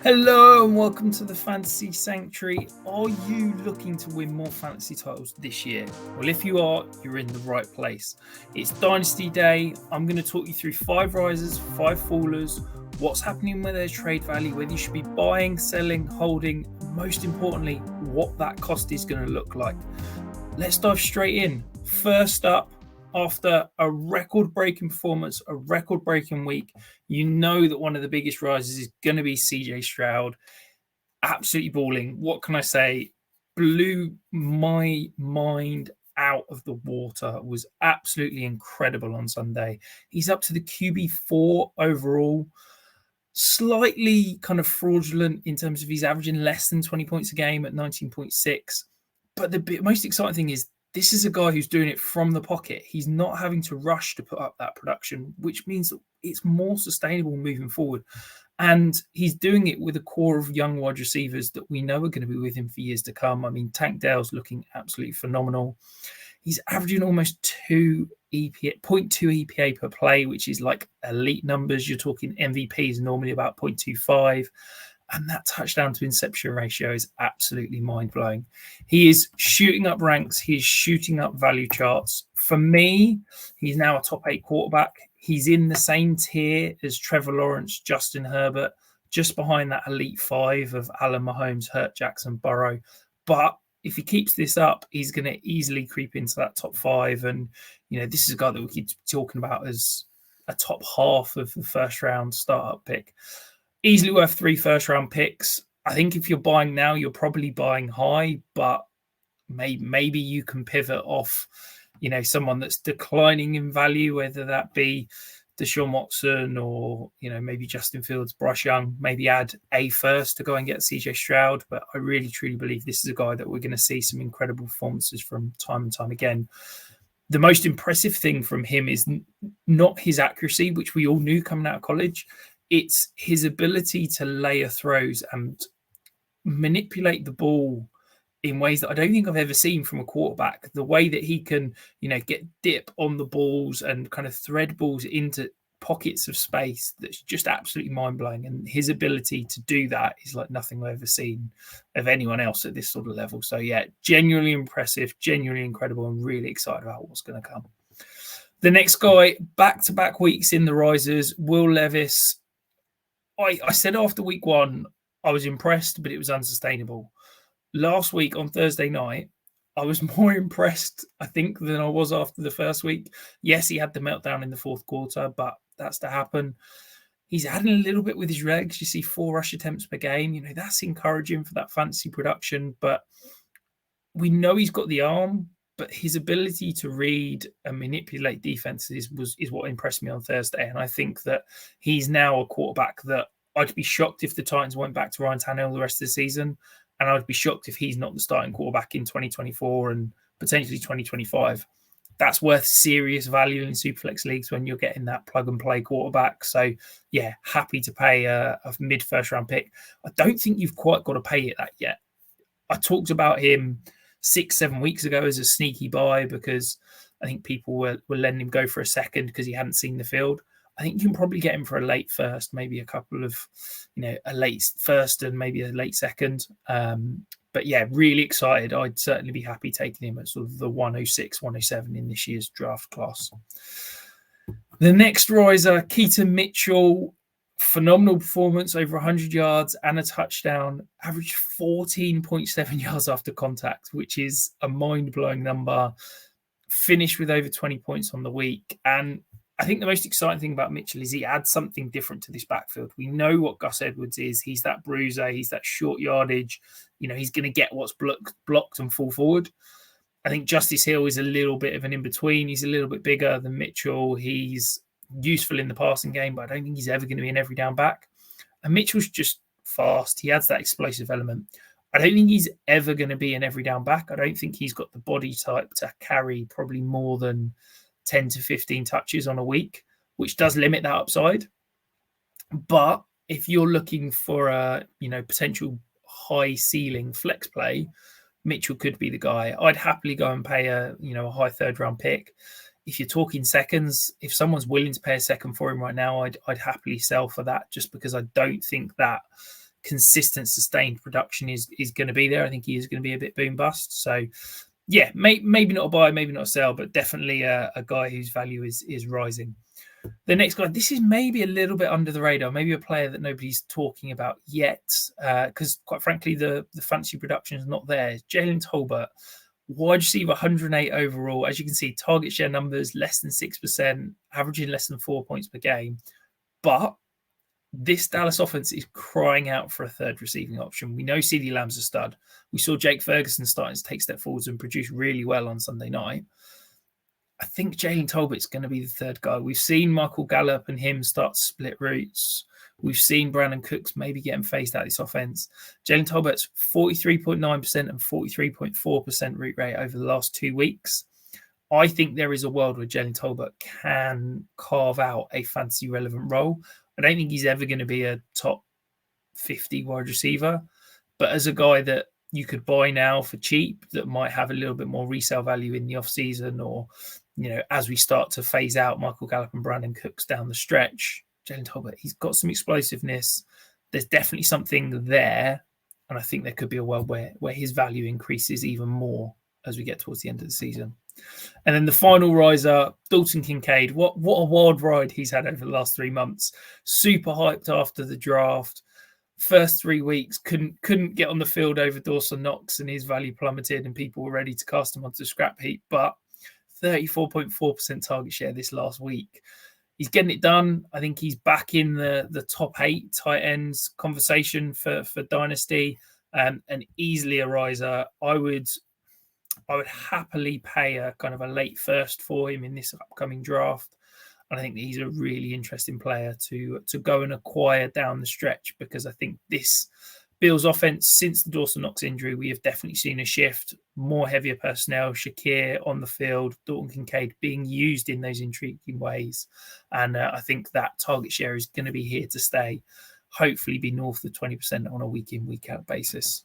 Hello and welcome to the Fantasy Sanctuary. Are you looking to win more fantasy titles this year? Well, if you are, you're in the right place. It's Dynasty Day. I'm going to talk you through 5 risers, 5 fallers, what's happening with their trade value, whether you should be buying, selling, holding, and most importantly, what that cost is going to look like. Let's dive straight in. First up, after a record-breaking performance, a record-breaking week, you know that one of the biggest rises is going to be CJ Stroud. Absolutely balling. What can I say? Blew my mind out of the water. Was absolutely incredible on Sunday. He's up to the QB4 overall. Slightly kind of fraudulent in terms of he's averaging less than 20 points a game at 19.6. But the most exciting thing is this is a guy who's doing it from the pocket. He's not having to rush to put up that production, which means that it's more sustainable moving forward. And he's doing it with a core of young wide receivers that we know are going to be with him for years to come. I mean, Tank Dell's looking absolutely phenomenal. He's averaging almost 0.2 EPA per play, which is like elite numbers. You're talking MVPs normally about 0.25. And that touchdown to interception ratio is absolutely mind-blowing. He is shooting up ranks. He's shooting up value charts. For me, he's now a top 8 quarterback. He's in the same tier as Trevor Lawrence, Justin Herbert, just behind that elite 5 of Allen Mahomes, Hurt, Jackson, Burrow. But if he keeps this up, he's going to easily creep into that top 5. And, this is a guy that we keep talking about as a top half of the first-round startup pick. Easily worth 3 first-round picks. I think if you're buying now, you're probably buying high, but maybe you can pivot off, someone that's declining in value, whether that be Deshaun Watson or, maybe Justin Fields, Bryce Young, maybe add a first to go and get CJ Stroud. But I really, truly believe this is a guy that we're going to see some incredible performances from time and time again. The most impressive thing from him is not his accuracy, which we all knew coming out of college. It's his ability to layer throws and manipulate the ball in ways that I don't think I've ever seen from a quarterback. The way that he can, get dip on the balls and kind of thread balls into pockets of space, that's just absolutely mind-blowing. And his ability to do that is like nothing I've ever seen of anyone else at this sort of level. So yeah, genuinely impressive, genuinely incredible, and really excited about what's going to come. The next guy, back-to-back weeks in the risers, Will Levis. I said after week 1, I was impressed, but it was unsustainable. Last week on Thursday night, I was more impressed, I think, than I was after the first week. Yes, he had the meltdown in the fourth quarter, but that's to happen. He's adding a little bit with his legs. You see 4 rush attempts per game. That's encouraging for that fantasy production, but we know he's got the arm, but his ability to read and manipulate defenses is what impressed me on Thursday. And I think that he's now a quarterback that I'd be shocked if the Titans went back to Ryan Tannehill the rest of the season. And I'd be shocked if he's not the starting quarterback in 2024 and potentially 2025. That's worth serious value in Superflex leagues when you're getting that plug-and-play quarterback. So, yeah, happy to pay a mid-first-round pick. I don't think you've quite got to pay it that yet. I talked about him 6-7 weeks ago as a sneaky buy because I think people were letting him go for a second because he hadn't seen the field. I think you can probably get him for a late first, maybe a couple of, a late first and maybe a late second. But yeah, really excited. I'd certainly be happy taking him at sort of the 106, 107 in this year's draft class. The next riser, Keaton Mitchell, phenomenal performance, over 100 yards and a touchdown, averaged 14.7 yards after contact, which is a mind-blowing number. Finished with over 20 points on the week. And I think the most exciting thing about Mitchell is he adds something different to this backfield. We know what Gus Edwards is. He's that bruiser. He's that short yardage. He's going to get what's blocked and fall forward. I think Justice Hill is a little bit of an in-between. He's a little bit bigger than Mitchell. He's useful in the passing game, but I don't think he's ever going to be an every down back. And Mitchell's just fast. He adds that explosive element. I don't think he's ever going to be an every down back. I don't think he's got the body type to carry probably more than 10 to 15 touches on a week, which does limit that upside. But if you're looking for a, potential high ceiling flex play, Mitchell could be the guy. I'd happily go and pay a high 3rd round pick. If you're talking seconds, if someone's willing to pay a second for him right now, I'd happily sell for that, just because I don't think that consistent, sustained production is going to be there. I think he is going to be a bit boom bust. So, yeah, maybe not a buy, maybe not a sell, but definitely a guy whose value is rising. The next guy, this is maybe a little bit under the radar, maybe a player that nobody's talking about yet, because quite frankly, the fantasy production is not there. Jalen Tolbert, wide receiver, 108 overall. As you can see, target share numbers less than 6%, averaging less than 4 points per game. But this Dallas offense is crying out for a third receiving option. We know CeeDee Lamb's a stud. We saw Jake Ferguson starting to take step forwards and produce really well on Sunday night. I think Jalen Tolbert's going to be the third guy. We've seen Michael Gallup and him start to split routes. We've seen Brandon Cooks maybe getting phased out of this offense. Jalen Tolbert's 43.9% and 43.4% route rate over the last 2 weeks. I think there is a world where Jalen Tolbert can carve out a fantasy relevant role. I don't think he's ever going to be a top 50 wide receiver, but as a guy that you could buy now for cheap that might have a little bit more resale value in the offseason, or, as we start to phase out Michael Gallup and Brandon Cooks down the stretch, Jalen Tolbert, he's got some explosiveness. There's definitely something there. And I think there could be a world where his value increases even more as we get towards the end of the season. And then the final riser, Dalton Kincaid. What a wild ride he's had over the last 3 months. Super hyped after the draft. First 3 weeks, couldn't get on the field over Dawson Knox, and his value plummeted and people were ready to cast him onto the scrap heap. But 34.4% target share this last week. He's getting it done. I think he's back in the top 8 tight ends conversation for Dynasty, and easily a riser. I would happily pay a kind of a late first for him in this upcoming draft. And I think that he's a really interesting player to go and acquire down the stretch, because I think this Bills offense, since the Dawson Knox injury, we have definitely seen a shift, more heavier personnel, Shakir on the field, Dalton Kincaid being used in those intriguing ways. And I think that target share is going to be here to stay, hopefully be north of 20% on a week in, week out basis.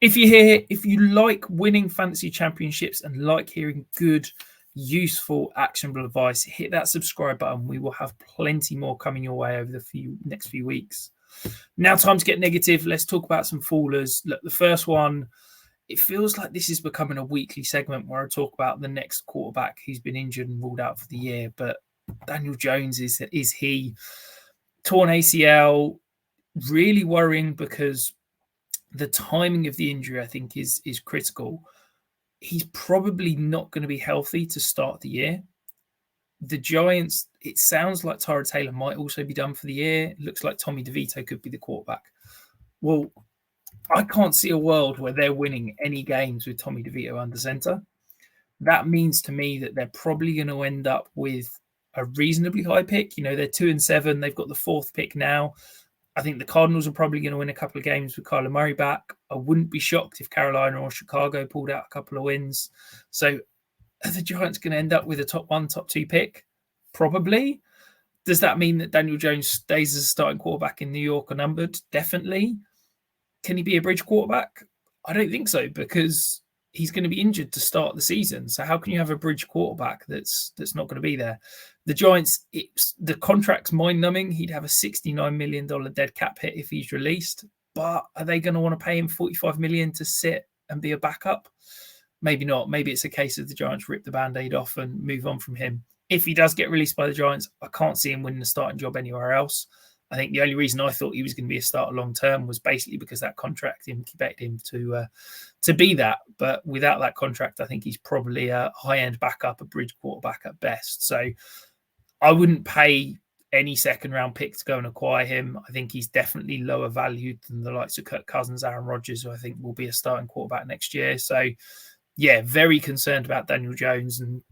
If you like winning fantasy championships and like hearing good, useful, actionable advice, hit that subscribe button. We will have plenty more coming your way over the next few weeks. Now, time to get negative. Let's talk about some fallers. Look, the first one, it feels like this is becoming a weekly segment where I talk about the next quarterback who's been injured and ruled out for the year. But Daniel Jones, is he torn ACL? Really worrying, because the timing of the injury, I think, is critical. He's probably not going to be healthy to start the year. The Giants, it sounds like Tyrod Taylor might also be done for the year. It looks like Tommy DeVito could be the quarterback. Well, I can't see a world where they're winning any games with Tommy DeVito under center. That means to me that they're probably going to end up with a reasonably high pick. They're 2-7. They've got the 4th pick now. I think the Cardinals are probably going to win a couple of games with Kyler Murray back. I wouldn't be shocked if Carolina or Chicago pulled out a couple of wins. So are the Giants going to end up with a top 1, top 2 pick? Probably. Does that mean that Daniel Jones stays as a starting quarterback in New York or numbered? Definitely. Can he be a bridge quarterback? I don't think so, because he's going to be injured to start the season. So how can you have a bridge quarterback that's not going to be there? The Giants, the contract's mind-numbing. He'd have a $69 million dead cap hit if he's released. But are they going to want to pay him $45 million to sit and be a backup? Maybe not. Maybe it's a case of the Giants rip the Band-Aid off and move on from him. If he does get released by the Giants, I can't see him winning a starting job anywhere else. I think the only reason I thought he was going to be a starter long-term was basically because that contract incubated him to be that. But without that contract, I think he's probably a high-end backup, a bridge quarterback at best. So I wouldn't pay any second-round pick to go and acquire him. I think he's definitely lower valued than the likes of Kirk Cousins, Aaron Rodgers, who I think will be a starting quarterback next year. So, yeah, very concerned about Daniel Jones, and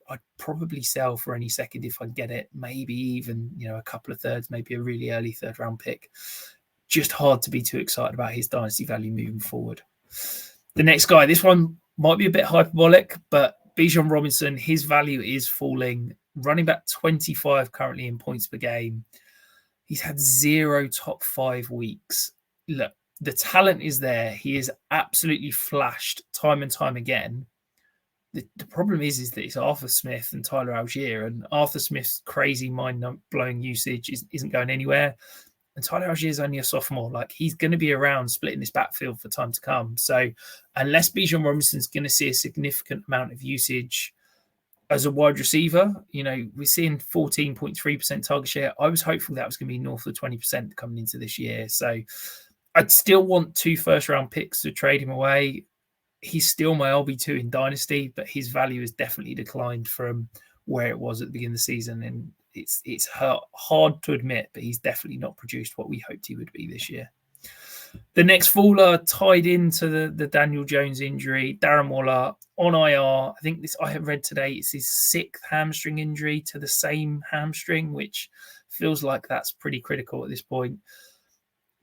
I'd probably sell for any second if I get it. Maybe even, a couple of thirds, maybe a really early third-round pick. Just hard to be too excited about his dynasty value moving forward. The next guy, this one might be a bit hyperbolic, but Bijan Robinson, his value is falling. Running back 25 currently in points per game. He's had 0 top 5 weeks. Look, the talent is there. He is absolutely flashed time and time again. The problem is that it's Arthur Smith and Tyler Algier, and Arthur Smith's crazy mind-blowing usage isn't going anywhere. And Tyler Algier is only a sophomore. Like, he's going to be around splitting this backfield for time to come. So unless Bijan Robinson's going to see a significant amount of usage as a wide receiver, we're seeing 14.3% target share. I was hopeful that was going to be north of 20% coming into this year. So I'd still want 2 first-round picks to trade him away. He's still my RB2 in Dynasty, but his value has definitely declined from where it was at the beginning of the season. And it's hard to admit, but he's definitely not produced what we hoped he would be this year. The next faller tied into the Daniel Jones injury, Darren Waller on IR. I think I have read today it's his 6th hamstring injury to the same hamstring, which feels like that's pretty critical at this point.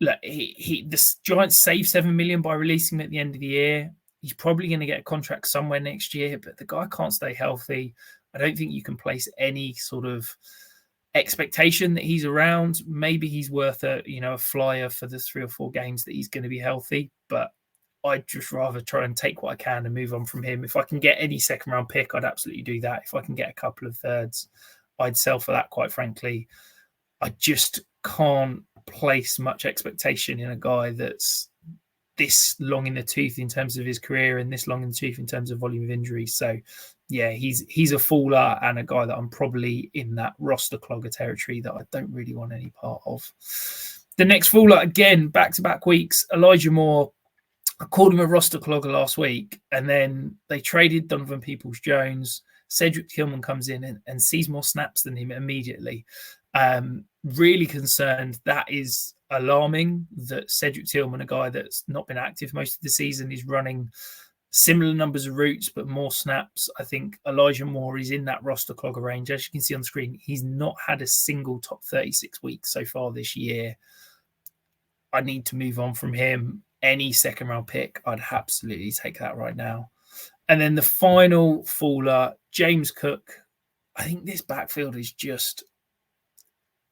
Look, the Giants saved $7 million by releasing him at the end of the year. He's probably going to get a contract somewhere next year, but the guy can't stay healthy. I don't think you can place any sort of expectation that he's around. Maybe he's worth a flyer for the 3 or 4 games that he's going to be healthy, but I'd just rather try and take what I can and move on from him. If I can get any second round pick, I'd absolutely do that. If I can get a couple of thirds, I'd sell for that, quite frankly. I just can't place much expectation in a guy that's this long in the tooth in terms of his career and this long in the tooth in terms of volume of injuries. So yeah, he's a faller and a guy that I'm probably in that roster clogger territory that I don't really want any part of. The next faller, again, back-to-back weeks, Elijah Moore. I called him a roster clogger last week, and then they traded Donovan Peoples-Jones. Cedric Tillman comes in and sees more snaps than him immediately. Really concerned. That is alarming that Cedric Tillman, a guy that's not been active most of the season, is running similar numbers of routes, but more snaps. I think Elijah Moore is in that roster clogger range. As you can see on the screen, he's not had a single top 36 week so far this year. I need to move on from him. Any second round pick, I'd absolutely take that right now. And then the final faller, James Cook. I think this backfield is just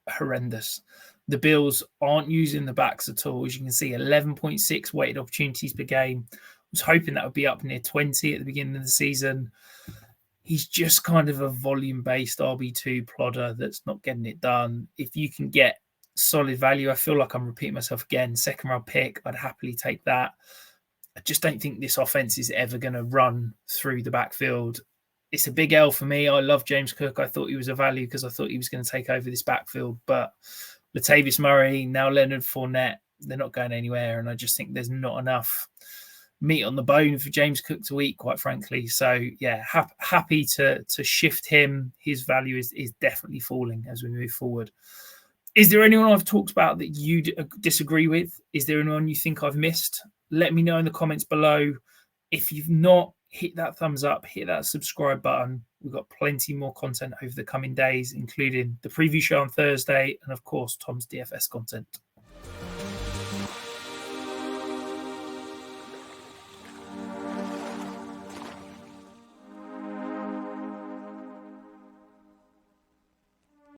horrendous. The Bills aren't using the backs at all. As you can see, 11.6 weighted opportunities per game. I was hoping that would be up near 20 at the beginning of the season. He's just kind of a volume-based RB2 plodder that's not getting it done. If you can get solid value, I feel like I'm repeating myself again. Second round pick, I'd happily take that. I just don't think this offense is ever going to run through the backfield. It's a big L for me. I love James Cook. I thought he was a value because I thought he was going to take over this backfield. But Latavius Murray, now Leonard Fournette, they're not going anywhere. And I just think there's not enough meat on the bone for James Cook to eat, quite frankly. So, yeah, happy to shift him. His value is definitely falling as we move forward. Is there anyone I've talked about that you disagree with? Is there anyone you think I've missed? Let me know in the comments below. If you've not, hit that thumbs up, hit that subscribe button. We've got plenty more content over the coming days, including the preview show on Thursday and, of course, Tom's DFS content.